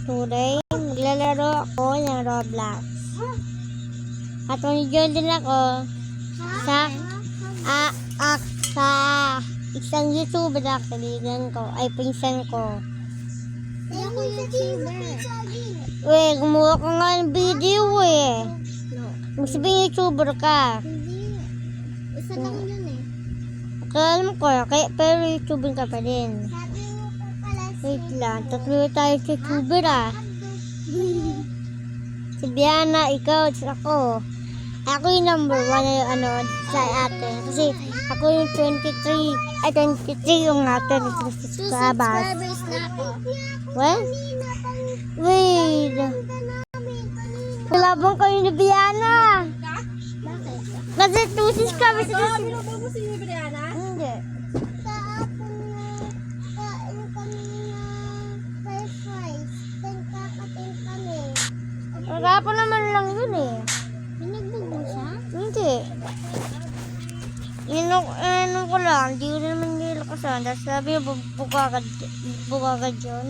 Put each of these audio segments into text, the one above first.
Today, maglalaro ako ng Roblox. At mag-join din ako sa isang YouTuber na kaibigan ko, ay pinsan ko. Kaya ko YouTuber. Uy, gumawa ka nga ng video eh. No. Magsabihin YouTuber ka. Hindi. Isa lang yun eh. Alam ko, pero YouTuber ka pa din. Sabi mo pa pala Wait lang, tatlo tayo sa YouTuber ah. Si Diana, ikaw, at ako. Ako yung number 1 na sa atin. Kasi ako yung 23 yung atin. Subscribers. Subscribers na ako. What? Wait. Wala bang kayo ni Diana? Bakit? Kasi 2 subscribers. Binubo mo si Brianna? Hindi. Sa apo na kain kami na french fries. Then kakatin kami. Nagkapo naman lang yun eh. Binagbog mo siya? Hindi. Ano ko lang, hindi ko naman nilakasan. Tapos sabi niya, bukagad yun.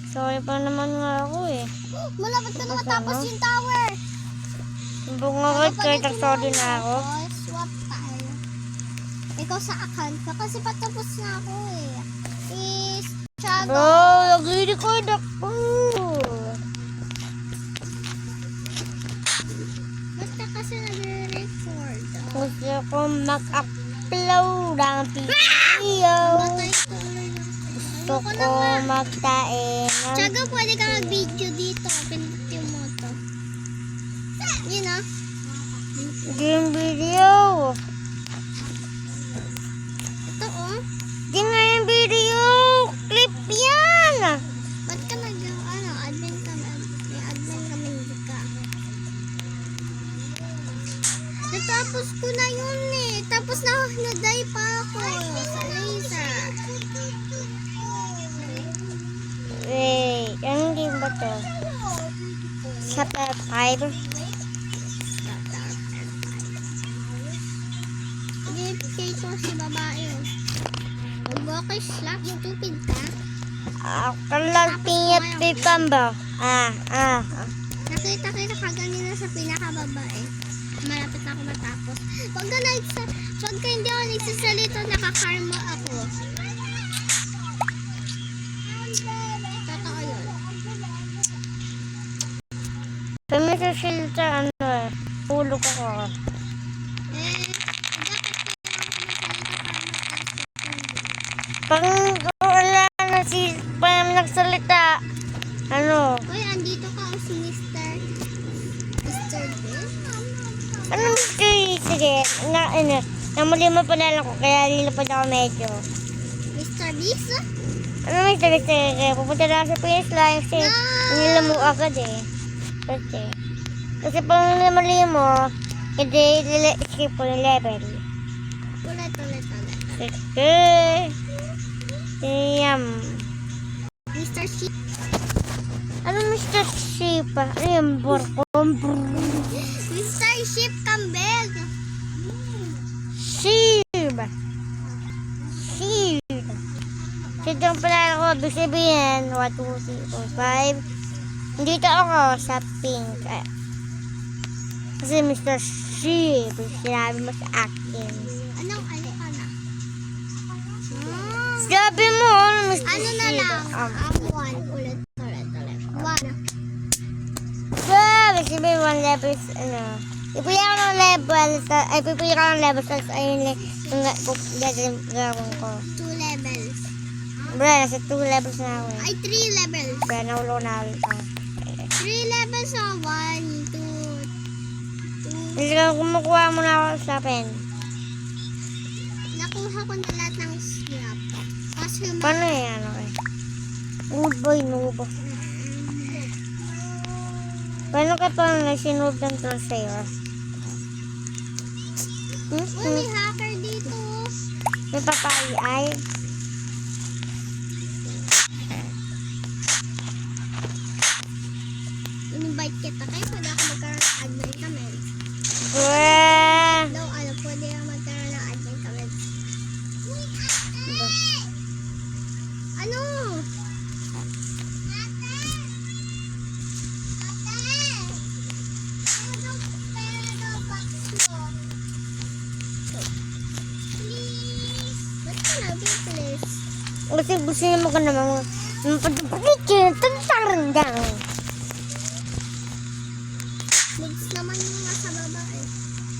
Sorry pa naman nga ako eh. Malapit ka na matapos yung tower. Bukagad kahit sorry na ako. Swap tayo. Ikaw sa account ko kasi patapos na ako eh. Is Chago. Bro, nag-record ako. Basta kasi nag-record. Gusto ko mag-upload ang video. Matay ko ulit. Gusto ko magtain ng Chago, pwede ka mag-video dito. Pinutin mo to. Yun ah. game video. Ito oh. Di nga yung video. Clip yan. Ba't ka admin ka na? May admin kami ka. Natapos ko na yun eh. Tapos na-die pa ako sa laser. Wait, anong game ba to? Chapter 5. JFK ko si babae oh. Mag-walker slap, stupid ka. Ako lang tingit dito ba? Nakita ka ganina sa pinakababae. Malapit na ako matapos. Pag hindi ako nagsasalita, nakakarma ako. Totoo yun. Kami sa silta, tulog ako. Bakit kailangan ko magsalita para mataas yung Pag wala na pag nagsalita, Uy, andito ka si Mr. Bill? ano sige, namuli mo pa na lang ko, kaya nilapad ako medyo. Mr. Beast? Ano sige, pupunta na ako sa PS Live kasi nila mo agad eh. Kasi pag namuli mo, hindi skip ko yung level. Ulit. Sige. Siyam. Mr. Sheep. Ano Mr. Sheep? Ano yung Mr. Sheep Campbell. Sheep. Sitong pala ako, ibig sabihin, 1, 2, 3, 4, 5. Dito ako sa pink. Kasi Mr. Sheep, sinabi mo sa akin. Anong ano? Sabi mo, Mr. Ano na Sheep. lang? Ulit. One. Sabi, sabi 1 level, Ipili ako ng level, pipili ka ng level, ayun yung gagawin ko. 2 levels. Bro, nasa 2 levels na ako eh. Ay, 3 levels. Bro, naulo na ulit ako. 3 levels na 1, 2, 2. Hindi ka kumukuha muna ako sa pen. Nakuha ko na lahat ng snap. Kasi Paano eh? Nubo. Paano ka pa sinub ng troll sa'yo? Uy, may hacker dito. May papay ay? In-invite kita kayo. Pwede ako magkaroon ng admin comments. Bro! Pwede ako magkaroon ng admin comments. please. Kasi gusto niya mo ka naman mapagpapitin, tantarandang. Legs naman yung nasa baba eh.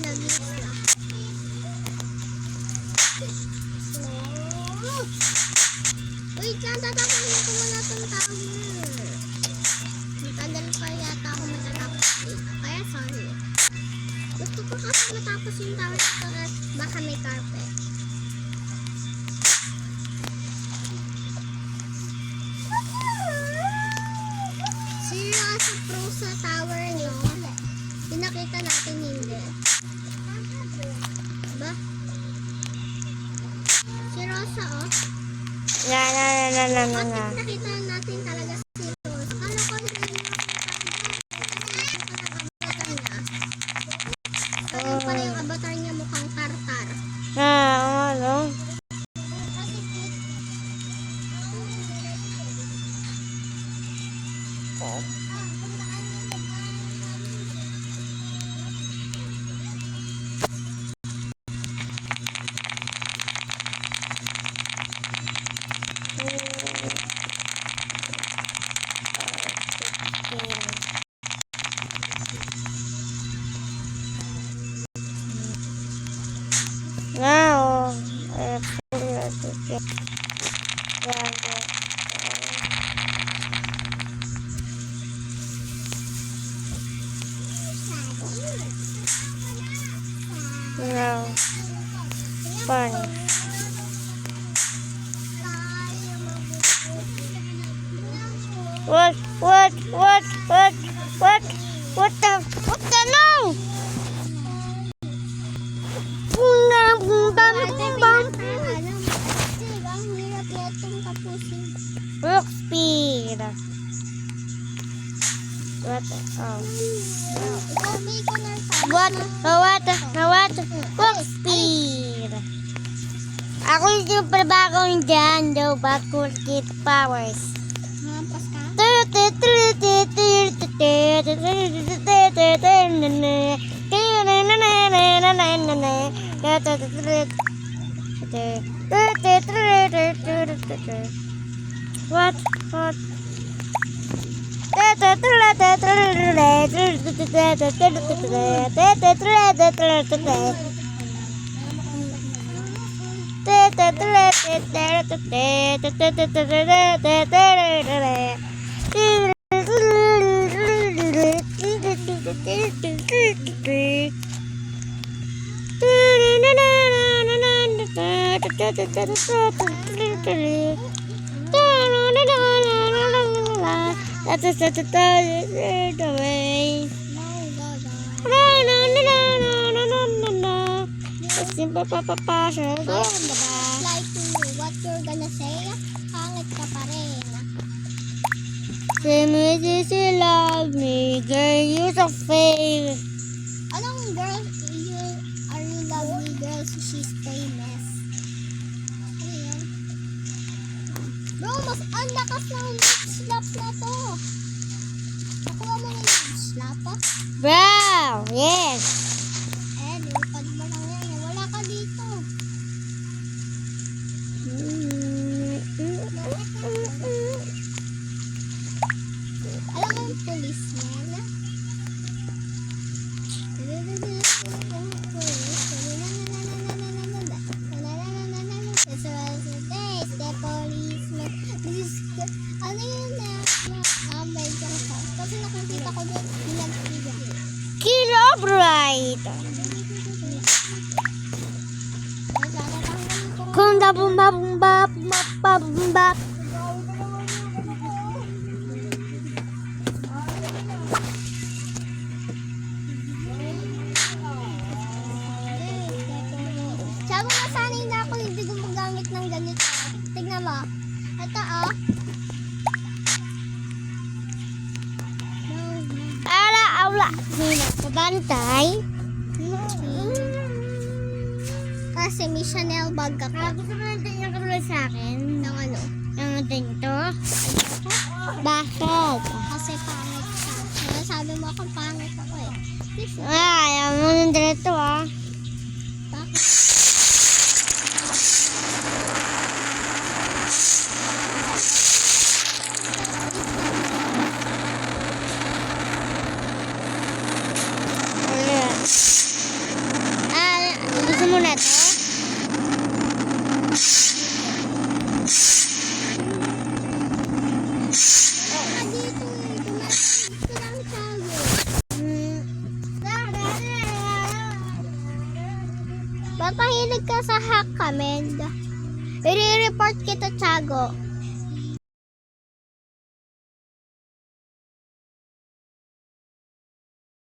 Nag-legs lang. Wait lang, tatapusin ko muna itong tower. Matagal pa yata ako matatapos dito. Kaya sorry. Gusto ko kasi matapos yung tower para baka may carpet. Seryoso pro sa tower nyo? Pinakita natin hindi. Ba? Seryoso oh? Na. Bakit nakita natin talaga si Rose? Akala ko hindi niya avatar pala yung avatar niya mukhang tartar. Ano? Now, no, fun. What the no? Brook speed. What? Oh. What? Brook speed. Ako yung bagong dyan, daw backward kid powers. Hampas ka? What? Simple papa. Like to me, what you're gonna say? Pangit ka pa rin. Say me this you love me, girl, you're so fake. Anong girl are you lovely girl so she's famous? Ano yan? Bro, mas ang lakas ng lip slap na to. Nakuha mo na yung lip slap ah? Wow, yes. Lipad mo lang yan. Wala ka dito. Alam mo yung policeman? Ano yun na? Medyo kasi nakikita ko doon pinag-iba. Kilobrite. Kung da bumba. Sabi nga sanay na ako hindi gumagamit ng ganito. Tignan mo. Ito oh. Aula. Sino sa bantay? Kasi may Chanel bag ako. Gusto mo natin yung kamula sa akin? Ng ano? Yung ganito? Bakit? Kasi pangit ka. Kaya sabi mo akong pangit ako eh. Ayaw mo ng dito. Bakit? Ba't mahilig ka sa hack comment? I-report kita, Tiago.